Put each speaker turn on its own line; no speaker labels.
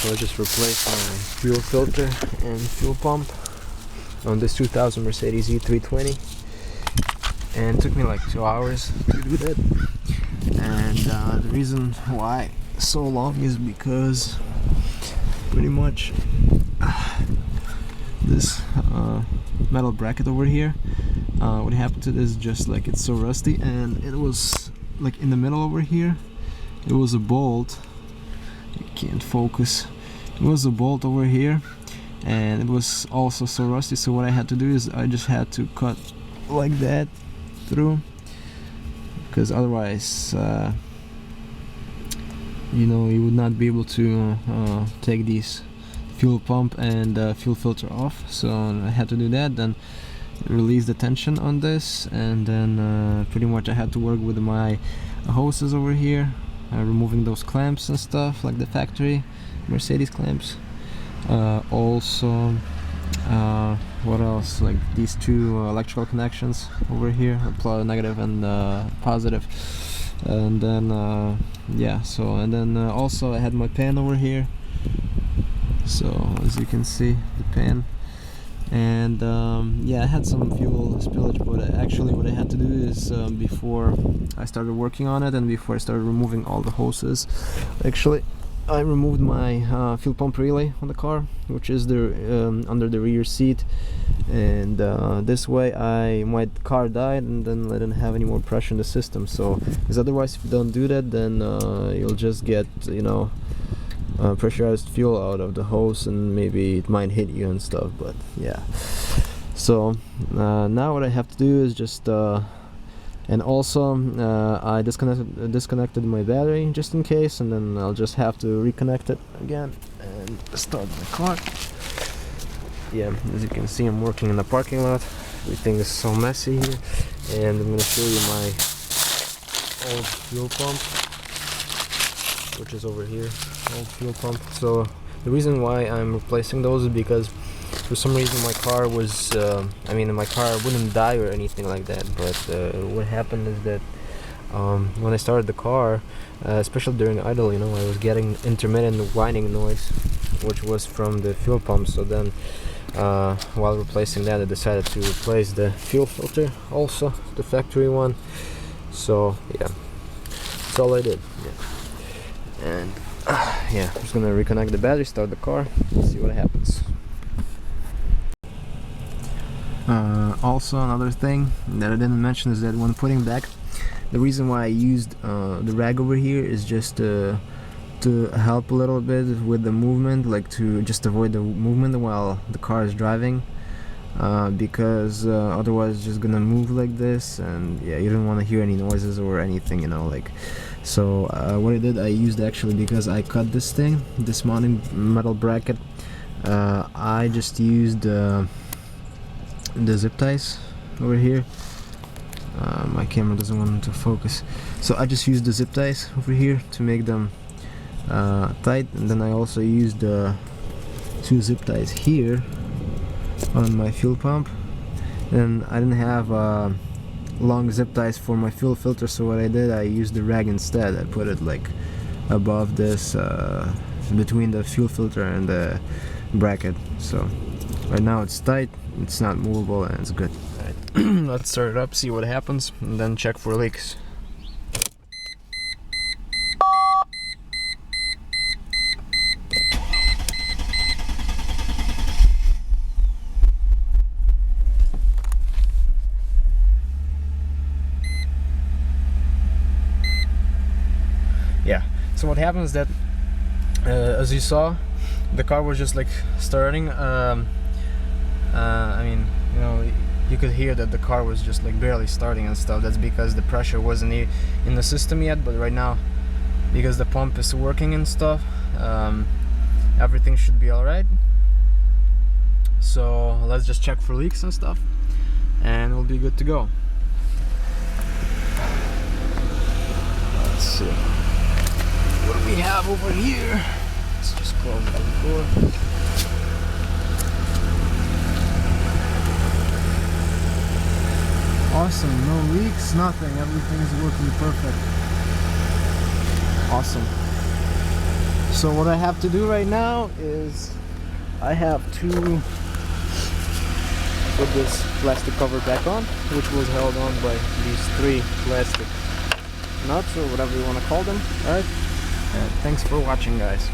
so I just replaced my fuel filter and fuel pump on this 2000 Mercedes W210, and it took me like 2 hours to do that. And the reason why so long is because pretty much this metal bracket over here, what happened to this, just like it's so rusty, and it was like in the middle over here, it was a bolt. You can't focus. It was a bolt over here, and it was also so rusty, so what I had to do is I just had to cut like that through, because otherwise you know, you would not be able to take these fuel pump and fuel filter off. So I had to do that, then release the tension on this, and then pretty much I had to work with my hoses over here, removing those clamps and stuff, like the factory Mercedes clamps. Also what else, like these two electrical connections over here, negative and positive. And then yeah, so, and then also I had my pan over here, so as you can see, the pan. And yeah, I had some fuel spillage, but actually what I had to do is before I started working on it and before I started removing all the hoses, actually I removed my fuel pump relay on the car, which is the under the rear seat, and this way my car died, and then I didn't have any more pressure in the system. So, because otherwise if you don't do that, then you'll just get, you know, pressurized fuel out of the hose, and maybe it might hit you and stuff. But yeah, so now what I have to do is just and also I disconnected my battery just in case, and then I'll just have to reconnect it again and start the car. Yeah, as you can see, I'm working in the parking lot. Everything is so messy here, and I'm gonna show you my old fuel pump, which is over here. Old fuel pump. So the reason why I'm replacing those is because for some reason my car was I mean, my car wouldn't die or anything like that, but what happened is that when I started the car, especially during idle, you know, I was getting intermittent whining noise, which was from the fuel pump. So then while replacing that, I decided to replace the fuel filter, also the factory one. So yeah, that's all I did. Yeah. And yeah, I'm just gonna reconnect the battery, start the car, see what happens. Also, another thing that I didn't mention is that when putting back, the reason why I used the rag over here is just to help a little bit with the movement, like to just avoid the movement while the car is driving, because otherwise it's just gonna move like this, and yeah, you don't want to hear any noises or anything, you know, like. So what I did, I used actually, because I cut this thing, this mounting metal bracket, I just used the zip ties over here. My camera doesn't want to focus, so I just used the zip ties over here to make them tight, and then I also used two zip ties here on my fuel pump. And I didn't have long zip ties for my fuel filter, so what I did, I used the rag instead. I put it like above this, between the fuel filter and the bracket. So right now it's tight, it's not movable, and it's good. Right. Let's start it up, see what happens, and then check for leaks. Yeah, so what happens is that as you saw, the car was just like starting. I mean, you know, you could hear that the car was just like barely starting and stuff. That's because the pressure wasn't in the system yet, but right now, because the pump is working and stuff, everything should be alright. So let's just check for leaks and stuff, and we'll be good to go. Let's see. What do we have over here? Let's just close the door. Awesome, no leaks, nothing. Everything is working perfect. Awesome. So what I have to do right now is I have to put this plastic cover back on, which was held on by these 3 plastic nuts or whatever you want to call them. Alright, and thanks for watching, guys.